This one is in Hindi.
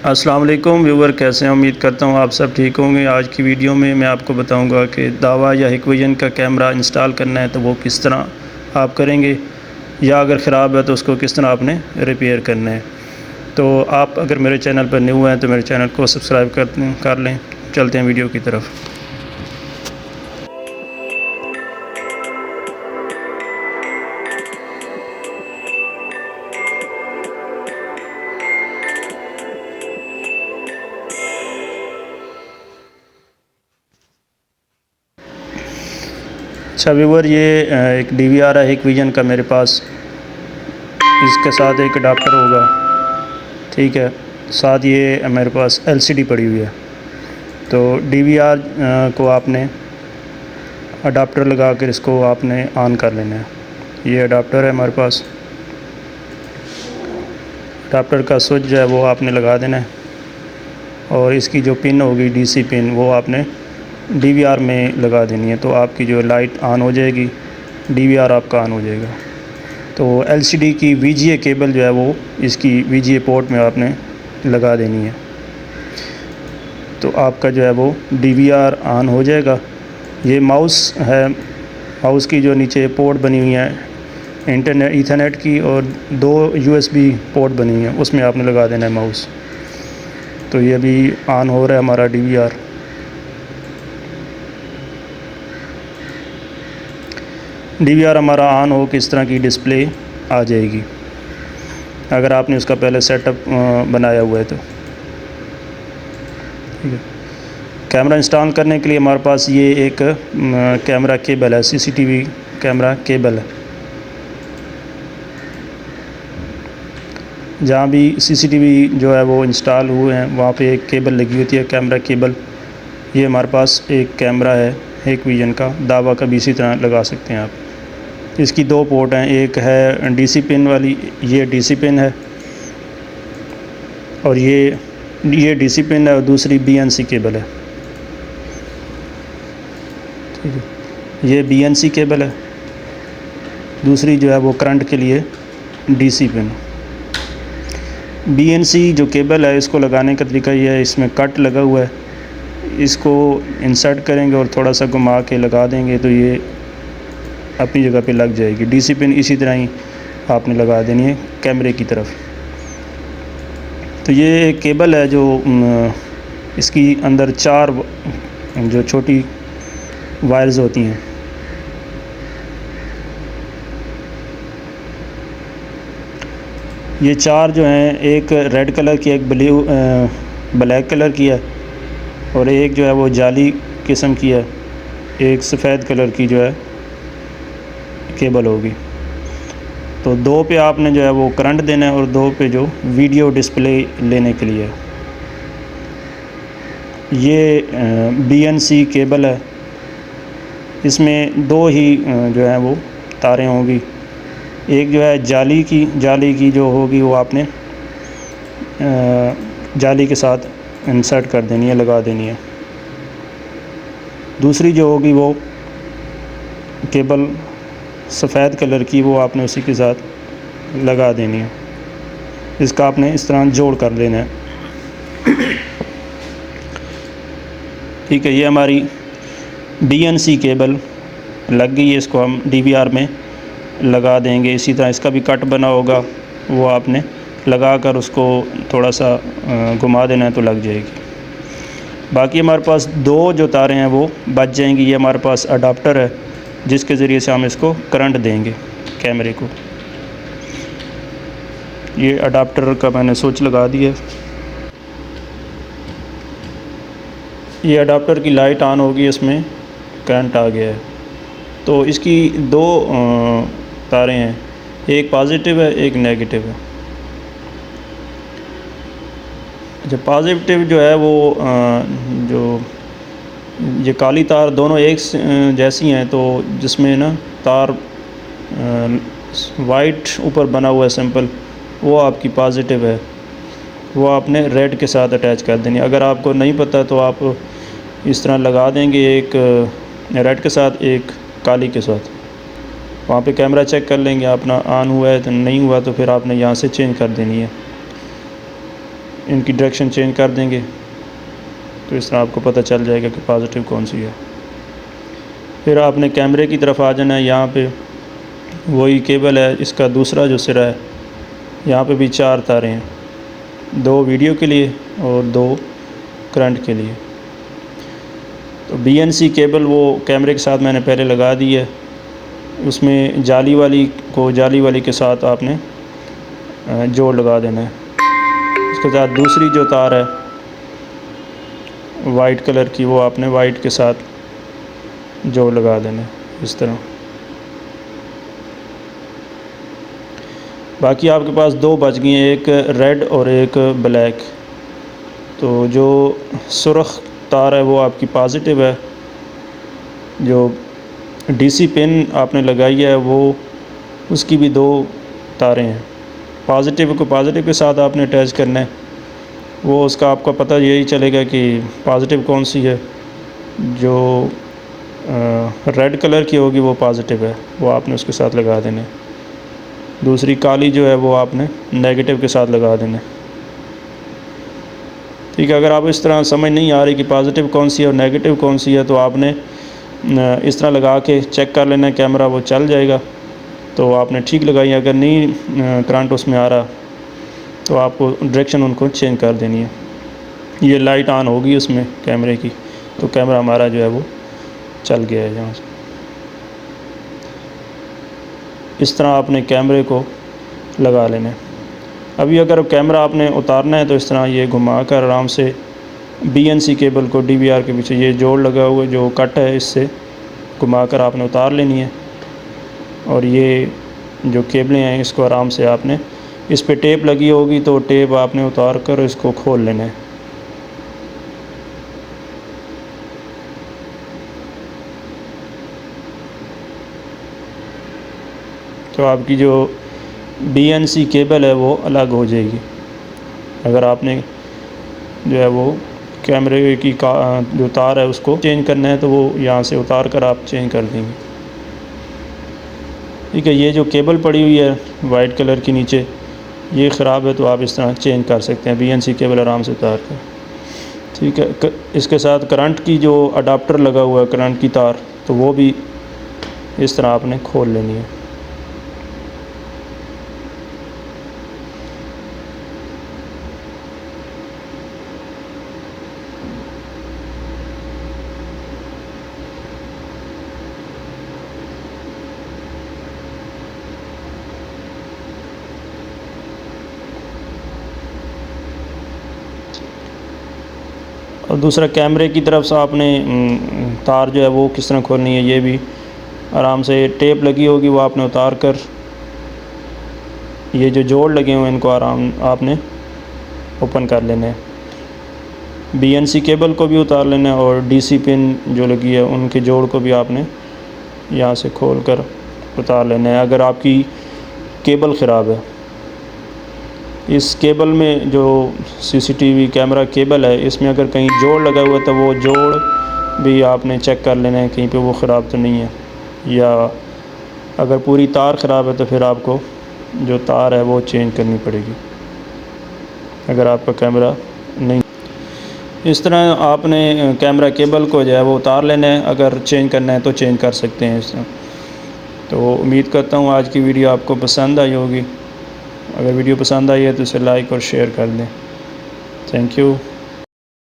अस्सलाम वालेकुम व्यूवर, कैसे हैं? उम्मीद करता हूँ आप सब ठीक होंगे। आज की वीडियो में मैं आपको बताऊंगा कि दावा या हिकविजन का कैमरा इंस्टॉल करना है तो वो किस तरह आप करेंगे, या अगर ख़राब है तो उसको किस तरह आपने रिपेयर करना है। तो आप अगर मेरे चैनल पर न्यू हैं तो मेरे चैनल को सब्सक्राइब कर लें। चलते हैं वीडियो की तरफ। अच्छा व्यूवर, ये एक DVR है हिकविजन का मेरे पास। इसके साथ एक अडाप्टर होगा, ठीक है। साथ ये मेरे पास LCD पड़ी हुई है। तो DVR को आपने अडाप्टर लगा कर इसको आपने ऑन कर लेना है। ये अडाप्टर है हमारे पास। अडाप्टर का स्विच जो है वो आपने लगा देना है, और इसकी जो पिन होगी DC पिन वो आपने DVR में लगा देनी है। तो आपकी जो लाइट ऑन हो जाएगी, DVR आपका ऑन हो जाएगा। तो LCD की VGA केबल जो है वो इसकी VGA पोर्ट में आपने लगा देनी है। तो आपका जो है वो DVR ऑन हो जाएगा। ये माउस है, माउस की जो नीचे पोर्ट बनी हुई है इंटरनेट ईथरनेट की, और 2 USB पोर्ट बनी हुई है, उसमें आपने लगा देना है माउस। तो ये अभी ऑन हो रहा है हमारा DVR। DVR हमारा ऑन हो के इस तरह की डिस्प्ले आ जाएगी, अगर आपने उसका पहले सेटअप बनाया हुआ है तो। ठीक है। कैमरा इंस्टॉल करने के लिए हमारे पास ये एक कैमरा केबल है, CCTV कैमरा केबल है। जहाँ भी CCTV जो है वो इंस्टॉल हुए हैं वहाँ पे एक केबल लगी होती है, कैमरा केबल। ये हमारे पास एक कैमरा है हिकविजन का, दावा का भी इसी तरह लगा सकते हैं आप। इसकी 2 पोर्ट हैं, एक है DC पिन वाली, ये DC पिन है, और ये DC पिन है, और दूसरी BNC केबल है। ठीक है, ये BNC केबल है, दूसरी जो है वो करंट के लिए DC पिन। BNC जो केबल है इसको लगाने का तरीका ये है, इसमें कट लगा हुआ है, इसको इंसर्ट करेंगे और थोड़ा सा घुमा के लगा देंगे तो ये अपनी जगह पे लग जाएगी। DC पिन इसी तरह ही आपने लगा देनी है कैमरे की तरफ। तो ये एक केबल है जो इसकी अंदर 4 जो छोटी वायर्स होती हैं, ये 4 जो हैं, एक रेड कलर की, एक ब्लैक कलर की है, और एक जो है वो जाली किस्म की है, एक सफ़ेद कलर की जो है केबल होगी। तो 2 पे आपने जो है वो करंट देना है, और 2 पे जो वीडियो डिस्प्ले लेने के लिए। ये BNC केबल है, इसमें 2 ही जो है वो तारें होंगी। एक जो है जाली की जो होगी वो आपने जाली के साथ इंसर्ट कर देनी है, लगा देनी है। दूसरी जो होगी वो केबल सफ़ेद कलर की, वो आपने उसी के साथ लगा देनी है। इसका आपने इस तरह जोड़ कर लेना है। ठीक है, ये हमारी BNC केबल लग गई है, इसको हम DVR में लगा देंगे। इसी तरह इसका भी कट बना होगा, वो आपने लगा कर उसको थोड़ा सा घुमा देना है तो लग जाएगी। बाकी हमारे पास 2 जो तारें हैं वो बच जाएंगी। ये हमारे पास अडाप्टर है जिसके ज़रिए से हम इसको करंट देंगे कैमरे को। ये अडाप्टर का मैंने स्विच लगा दिया। ये अडाप्टर की लाइट ऑन होगी, इसमें करंट आ गया है। तो इसकी 2 तारें हैं, एक पॉजिटिव है, एक नेगेटिव है। अच्छा, पॉजिटिव जो है वो जो ये काली तार दोनों एक जैसी हैं, तो जिसमें ना तार वाइट ऊपर बना हुआ है सिंपल, वो आपकी पॉजिटिव है, वो आपने रेड के साथ अटैच कर देनी। अगर आपको नहीं पता तो आप इस तरह लगा देंगे, एक रेड के साथ, एक काली के साथ। वहाँ पे कैमरा चेक कर लेंगे, अपना ऑन हुआ है तो नहीं हुआ तो फिर आपने यहाँ से चेंज कर देनी है। इनकी डायरेक्शन चेंज कर देंगे तो इस तरह आपको पता चल जाएगा कि पॉजिटिव कौन सी है। फिर आपने कैमरे की तरफ आ जाना है। यहाँ पे वही केबल है, इसका दूसरा जो सिरा है, यहाँ पे भी 4 तारें हैं, 2 वीडियो के लिए और 2 करंट के लिए। तो BNC केबल वो कैमरे के साथ मैंने पहले लगा दी है। उसमें जाली वाली के साथ आपने जोड़ लगा देना है। इसके साथ दूसरी जो तार है वाइट कलर की, वो आपने वाइट के साथ जोड़ लगा देना है इस तरह। बाकी आपके पास 2 बच गई हैं, एक रेड और एक ब्लैक। तो जो सुर्ख तार है वो आपकी पॉजिटिव है, जो DC पिन आपने लगाई है वो उसकी भी 2 तारें हैं। पॉजिटिव को पॉजिटिव के साथ आपने अटैच करना है, वो उसका आपका पता यही चलेगा कि पॉजिटिव कौन सी है। जो रेड कलर की होगी वो पॉजिटिव है, वो आपने उसके साथ लगा देना है। दूसरी काली जो है वो आपने नेगेटिव के साथ लगा देना है। ठीक है, अगर आप इस तरह समझ नहीं आ रही कि पॉजिटिव कौन सी है और नेगेटिव कौन सी है, तो आपने इस तरह लगा के चेक कर लेना है, कैमरा वो चल जाएगा। तो आपने ठीक लगाई। अगर नहीं करंट उसमें आ रहा तो आपको डायरेक्शन उनको चेंज कर देनी है। ये लाइट ऑन होगी उसमें कैमरे की, तो कैमरा हमारा जो है वो चल गया है यहाँ से। इस तरह आपने कैमरे को लगा लेना है। अभी अगर कैमरा आपने उतारना है तो इस तरह ये घुमा कर आराम से BNC केबल को DVR के पीछे ये जोड़ लगा हुआ जो कट है, इससे घुमा कर आपने उतार लेनी है। और ये जो केबलें हैं इसको आराम से आपने, इस पे टेप लगी होगी तो टेप आपने उतार कर इसको खोल लेना है। तो आपकी जो BNC केबल है वो अलग हो जाएगी। अगर आपने जो है वो कैमरे की जो तार है उसको चेंज करना है तो वो यहाँ से उतार कर आप चेंज कर देंगे। ठीक है, ये जो केबल पड़ी हुई है वाइट कलर की नीचे, ये ख़राब है तो आप इस तरह चेंज कर सकते हैं BNC केबल आराम से उतार कर। ठीक है, इसके साथ करंट की जो अडाप्टर लगा हुआ है, करंट की तार, तो वो भी इस तरह आपने खोल लेनी है। और दूसरा कैमरे की तरफ से आपने तार जो है वो किस तरह खोलनी है, ये भी आराम से टेप लगी होगी वो आपने उतार कर, ये जो जोड़ लगे हुए हैं इनको आराम आपने ओपन कर लेना है। BNC केबल को भी उतार लेना है और DC पिन जो लगी है उनके जोड़ को भी आपने यहाँ से खोल कर उतार लेना है। अगर आपकी केबल ख़राब है, इस केबल में जो CCTV कैमरा केबल है इसमें अगर कहीं जोड़ लगा हुआ है तो वो जोड़ भी आपने चेक कर लेना है कहीं पे वो ख़राब तो नहीं है, या अगर पूरी तार ख़राब है तो फिर आपको जो तार है वो चेंज करनी पड़ेगी अगर आपका कैमरा नहीं। इस तरह आपने कैमरा केबल को जो है वो उतार लेना है, अगर चेंज करना है तो चेंज कर सकते हैं इस तरह। तो उम्मीद करता हूँ आज की वीडियो आपको पसंद आई होगी। अगर वीडियो पसंद आई है तो इसे लाइक और शेयर कर दें। Thank you.